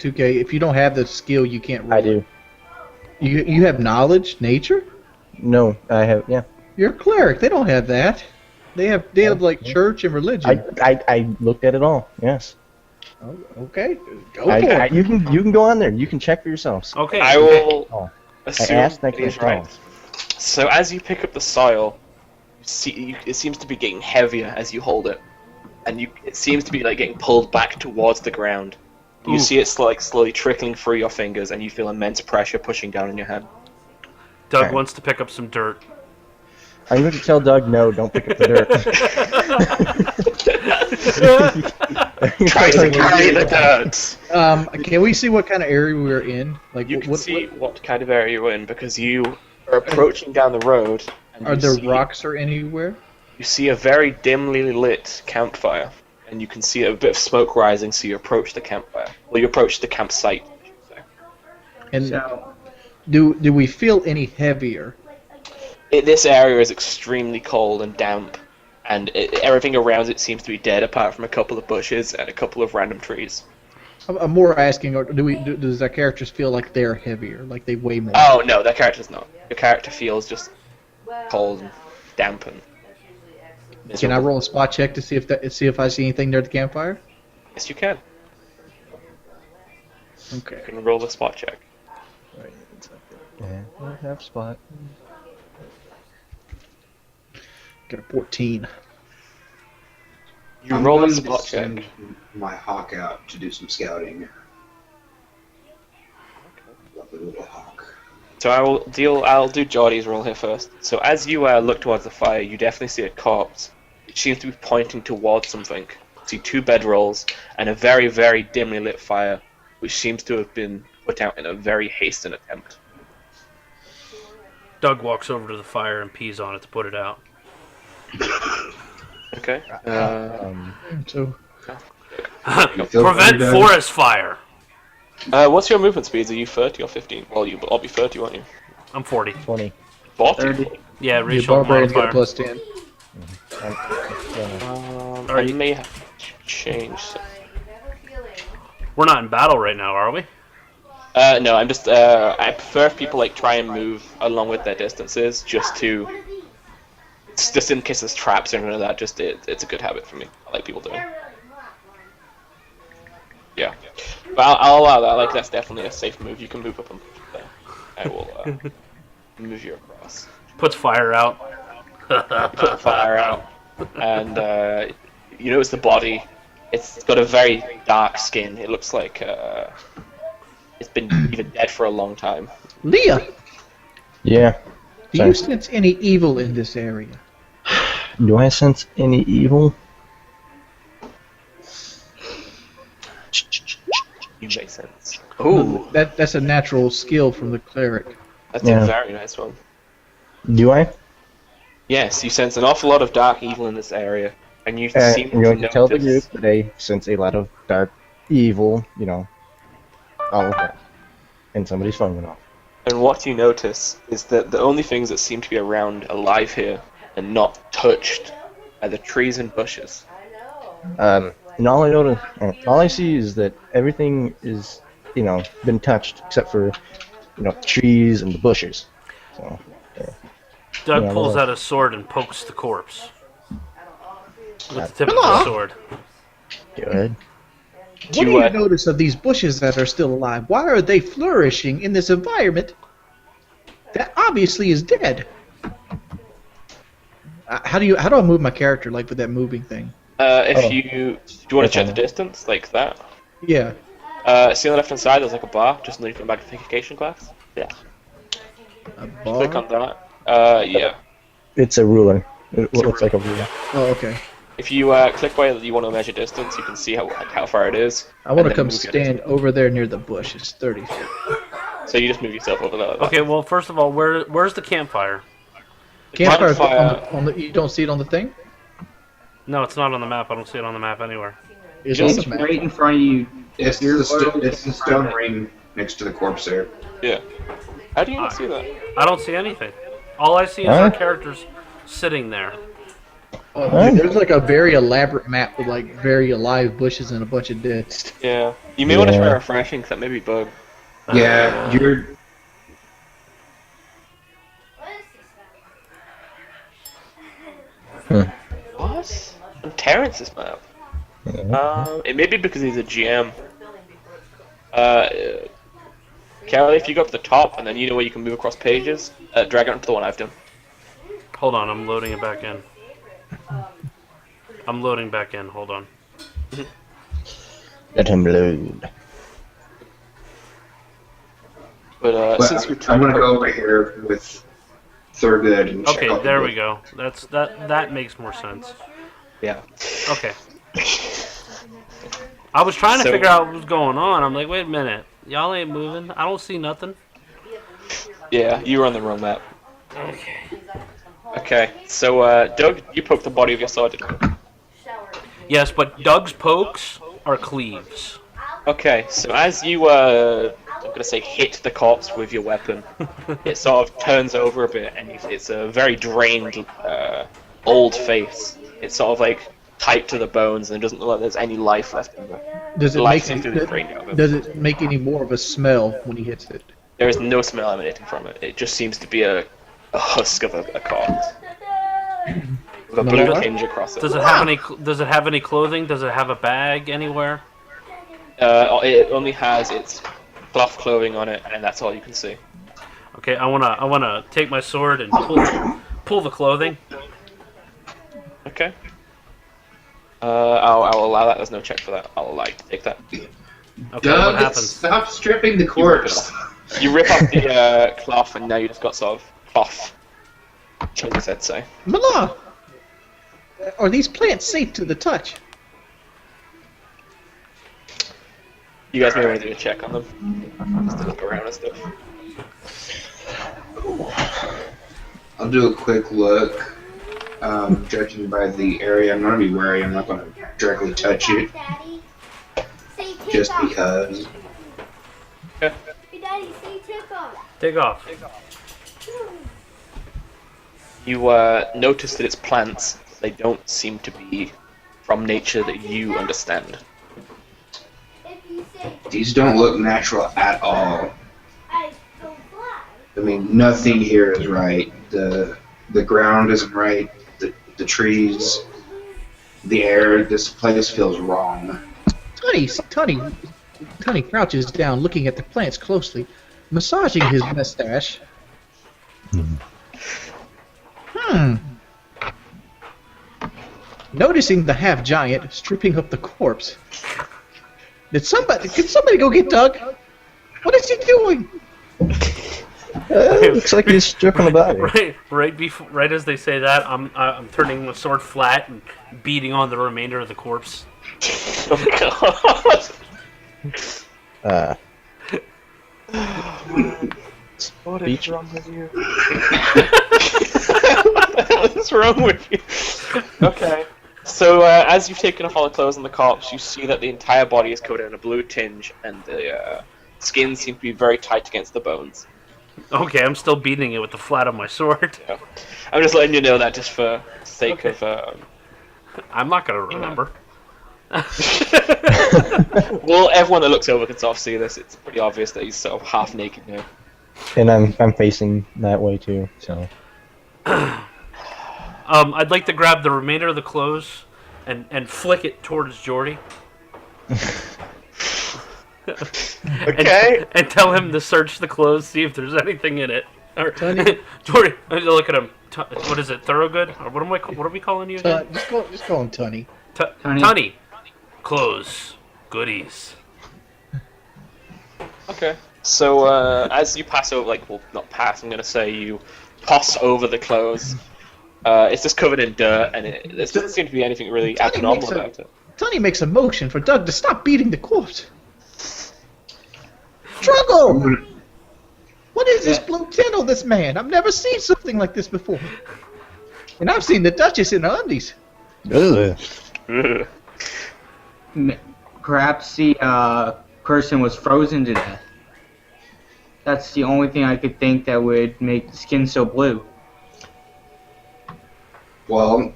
2K. If you don't have the skill, you can't roll. I do. You have knowledge, nature. No, I have. Yeah. You're a cleric. They don't have that. They have like church and religion. I looked at it all. Yes. Oh, okay, go for it. You can go on there. You can check for yourselves. Okay. I will Oh. assume asked, I it is can't right. tell. So as you pick up the soil, it seems to be getting heavier as you hold it, and it seems to be like getting pulled back towards the ground. You see it slowly trickling through your fingers, and you feel immense pressure pushing down on your hand. Doug Okay. wants to pick up some dirt. I'm going to tell Doug, no, don't pick up the dirt. Try to carry the dirt. Can we see what kind of area we're in? Like, You can see what kind of area you're in because you are approaching down the road. And are you there see, rocks or anywhere? You see a very dimly lit campfire, and you can see a bit of smoke rising. So you approach the campfire. Well, you approach the campsite. I should say. And So, do we feel any heavier? This area is extremely cold and damp, and everything around it seems to be dead apart from a couple of bushes and a couple of random trees. I'm more asking, or does our characters feel like they're heavier, like they weigh more? Oh no, that character's not. Your character feels just cold and damp and miserable. Can I roll a spot check to see if I see anything near the campfire? Yes, you can. Okay. You can roll a spot check. Yeah, I have spot. Got a 14. You I'm roll a going to spot check. send my hawk out to do some scouting. Lovely little hawk. So I'll do Geordie's roll here first. So as you look towards the fire, you definitely see a corpse. It seems to be pointing towards something. You see 2 bedrolls and a very, very dimly lit fire, which seems to have been put out in a very hastened attempt. Doug walks over to the fire and pees on it to put it out. Okay. So Prevent forest fire. What's your movement speeds? Are you 30 or 15? Well, I'll be 30, won't you? I'm 40. 20. 40? 30. Yeah, your racial barbarians get a modifier. +10. I may have to change. We're not in battle right now, are we? No, I'm just. I prefer if people try and move along with their distances, just in case there's traps or none of that. It's a good habit for me. I like people doing. Yeah, but I'll allow that. That's definitely a safe move. You can move up and there. I will move you across. Puts fire out. Put the fire out, and you notice the body. It's got a very dark skin. It looks like it's been even dead for a long time. Leah, Yeah. do Sorry. you sense any evil in this area? Do I sense any evil? You make sense. Ooh, That's a natural skill from the cleric. that's Yeah. a very nice one. Do I? Yes, you sense an awful lot of dark evil in this area, and you seem I'm going to tell the notice- group that I sense a lot of dark evil, all of that. And somebody's phone went off. And what you notice is that the only things that seem to be around alive here and not touched are the trees and bushes. And all I notice, all I see is that everything is, been touched except for, trees and the bushes. So, Doug Yeah, pulls well. out his sword and pokes the corpse with the tip of Hello? the sword. good. What do you notice of these bushes that are still alive? Why are they flourishing in this environment that obviously is dead? How do I move my character with that moving thing? If Oh. you do you want to check the distance like that? Yeah. See on the left hand side, there's a bar just underneath the magnification glass. Yeah. A Click bar? on that. Yeah. It's a ruler. It looks like a ruler. Oh, okay. If you click where you want to measure distance, you can see how far it is. I want and to then come move your stand over there near the bush. It's 30 feet. distance. So you just move yourself over there. Like that. Okay, well, first of all, where's the campfire? Campfire campfire- on the, you don't see it on the thing? No, it's not on the map. I don't see it on the map anywhere. It's Just on the map. right in front of you. It's the stone ring next to the corpse there. Yeah. How do you not see that? I don't see anything. All I see is our Huh? characters sitting there. There's like a very elaborate map with like very alive bushes and a bunch of dead stuff. Yeah. You may want to Yeah. try refreshing, because that may be bug. Yeah, you're. What? On Terrence's map? It may be because he's a GM. Kelly, if you go up to the top and then you know where you can move across pages, drag it onto the one I've done. Hold on, I'm loading it back in. I'm loading back in. Hold on. Let him load. But But since you're I'm trying gonna to go over here with Thurgood and check Okay, out there the we go. That makes more sense. yeah. Okay. I was trying to So- figure out what was going on. I'm like, wait a minute. Y'all ain't moving. I don't see nothing. Yeah, you were on the wrong map. Okay. Okay, so Doug, you poked the body of your sword, didn't you? Yes, but Doug's pokes are cleaves. Okay, so as you, I'm gonna say hit the corpse with your weapon, it sort of turns over a bit, and it's a very drained, old face. It's sort of like tight to the bones, and it doesn't look like there's any life left in there. Does it Life make seems to be drained out of it. does it make any more of a smell when he hits it? There is no smell emanating from it. It just seems to be a husk of a corpse. With a blue What? tinge across it. Does it have any? Does it have any clothing? Does it have a bag anywhere? It only has its cloth clothing on it, and that's all you can see. Okay, I wanna take my sword and pull the clothing. Okay. I'll allow that. There's no check for that. I'll allow you to take that. Okay, what Doug, happens? stop stripping the corpse. You rip off the cloth, and now you just got sort of cloth. As I'd say. Mala! Are these plants safe to the touch? You guys may want to do a check on them. Just to look around and stuff. I'll do a quick look. Judging by the area, I'm gonna be wary. I'm not gonna directly touch it, just because. Take off. You notice that it's plants. They don't seem to be from nature that you understand. These don't look natural at all. I mean, nothing here is right. The ground isn't right. The trees, the air. This place feels wrong. Tunny crouches down, looking at the plants closely, massaging his mustache. Noticing the half giant stripping up the corpse. Could somebody go get Doug? What is he doing? Looks like he's stripping the body. Right as they say that, I'm turning the sword flat and beating on the remainder of the corpse. Oh god. What is Beach. wrong with you? What's wrong with you? Okay. So as you've taken off all the clothes on the corpse, you see that the entire body is coated in a blue tinge, and the skin seems to be very tight against the bones. Okay, I'm still beating it with the flat of my sword. Yeah. I'm just letting you know that just for sake of. I'm not gonna remember. Well, everyone that looks over can sort of see this. It's pretty obvious that he's sort of half naked now. And I'm facing that way too, so. I'd like to grab the remainder of the clothes and flick it towards Jordy. Okay. And tell him to search the clothes, see if there's anything in it. Or, Tony? Jordy, look at him. What is it? Thorogood? Or what are we calling you again? Just call him Tunny. Tunny. Clothes. Goodies. Okay. So as you pass over, not pass, I'm gonna say you toss over the clothes. It's just covered in dirt, and there doesn't seem to be anything really Tony abnormal makes about it. Tunny makes a motion for Doug to stop beating the corpse. Struggle! What is this blue tint on this man? I've never seen something like this before. And I've seen the Duchess in her undies. Ugh. Ugh. Perhaps the person was frozen to death. That's the only thing I could think that would make the skin so blue. Well,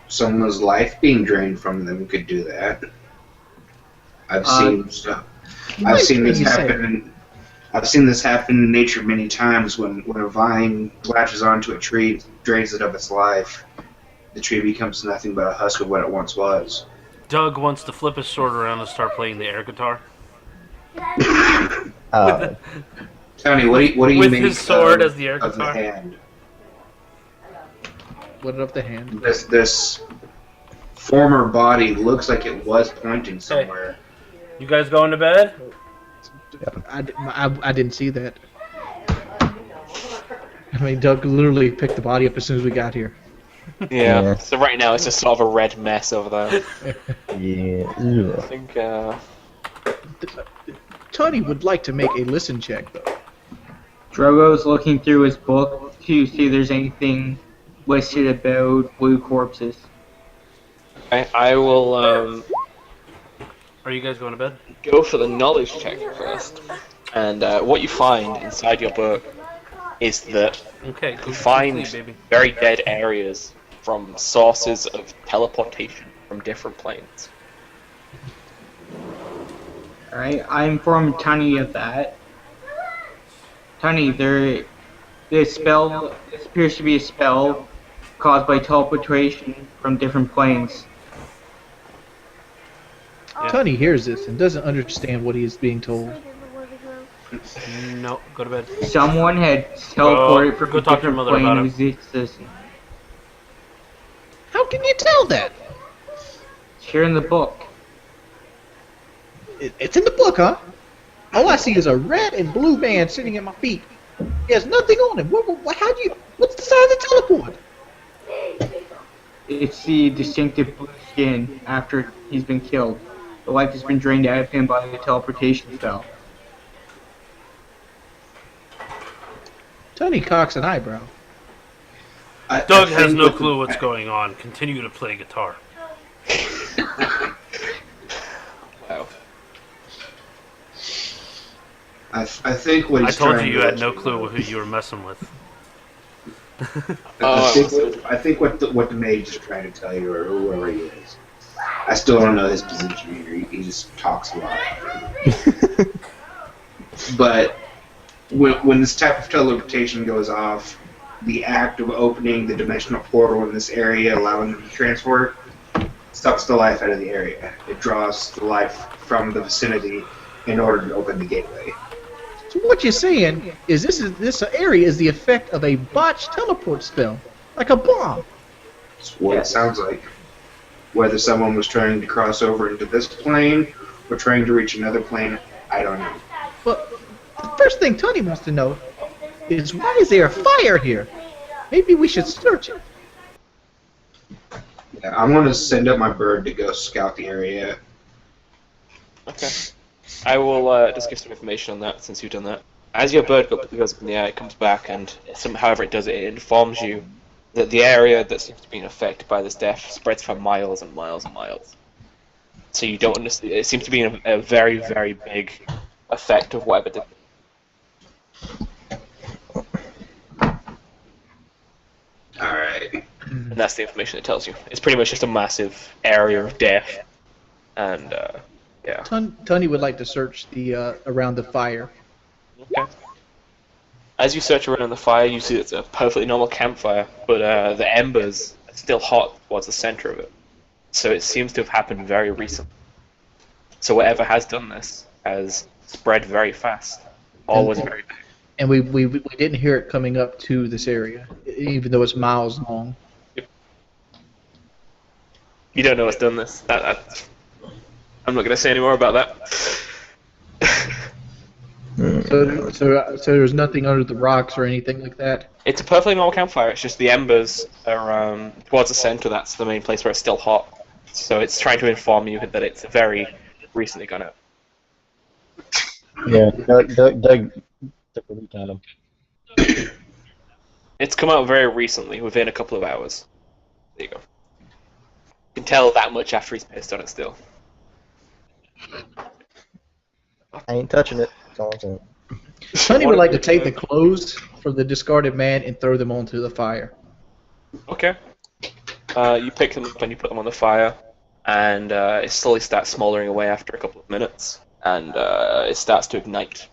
someone's life being drained from them could do that. I've seen stuff. I've seen this happen. I've seen this happen in nature many times when a vine latches onto a tree, drains it of its life. The tree becomes nothing but a husk of what it once was. Doug wants to flip his sword around and start playing the air guitar. Tony, what do you With make his sword as the air of the guitar? hand? What of the hand? This former body looks like it was pointing somewhere. You guys going to bed? I didn't see that. I mean, Doug literally picked the body up as soon as we got here. Yeah. So right now it's just sort of a red mess over there. Yeah. I think. Tony would like to make a listen check, though. Drogo's looking through his book to see if there's anything listed about blue corpses. I will Are you guys going to bed? go for the knowledge check first. And what you find inside your book is that Okay. you find sleep, baby. very dead areas from sources of teleportation from different planes. Alright, I informed Tony of that. Tony, this appears to be a spell caused by teleportation from different planes. Tony hears this and doesn't understand what he is being told. No, go to bed. Someone had teleported from go a talk to your different mother plane about of existence. How can you tell that? It's here in the book. It's in the book, huh? All I see is a red and blue man sitting at my feet. He has nothing on him. What's the size of the teleport? It's the distinctive blue skin after he's been killed. The life has been drained out of him by the teleportation spell. Tony cocks an eyebrow. Doug has no clue what's going on. Continue to play guitar. Wow. I think what I he's told trying you you to had no clue who you were messing with. I think what the mage is trying to tell you, or whoever he is. I still don't know his position here. He just talks a lot. But when this type of teleportation goes off, the act of opening the dimensional portal in this area, allowing them to transport, sucks the life out of the area. It draws the life from the vicinity in order to open the gateway. So what you're saying is this area is the effect of a botched teleport spell, like a bomb. That's what it sounds like. Whether someone was trying to cross over into this plane or trying to reach another plane, I don't know. But the first thing Tony wants to know is why is there a fire here? Maybe we should search it. Yeah, I'm going to send up my bird to go scout the area. Okay. I will just give some information on that since you've done that. As your bird goes up in the air, it comes back, and however it does it, it informs you that the area that seems to be affected by this death spreads for miles and miles and miles. So you don't understand. It seems to be a very, very big effect of whatever did. Alright. And that's the information it tells you. It's pretty much just a massive area of death, and yeah. Tony would like to search the around the fire. Okay. As you search around the fire, you see it's a perfectly normal campfire, but the embers are still hot towards the center of it. So it seems to have happened very recently. So whatever has done this has spread very fast. All was very big. And we didn't hear it coming up to this area, even though it's miles long. You don't know what's done this. I'm not going to say any more about that. So there's nothing under the rocks or anything like that. It's a perfectly normal campfire. It's just the embers are towards the center. That's the main place where it's still hot. So it's trying to inform you that it's very recently gone out. Yeah, Doug took a look at him. It's come out very recently, within a couple of hours. There you go. You can tell that much after he's pissed on it still. I ain't touching it. That's all I'm saying. Tony would like to take the clothes from the discarded man and throw them onto the fire. Okay. You pick them up and you put them on the fire, and it slowly starts smoldering away after a couple of minutes, and it starts to ignite.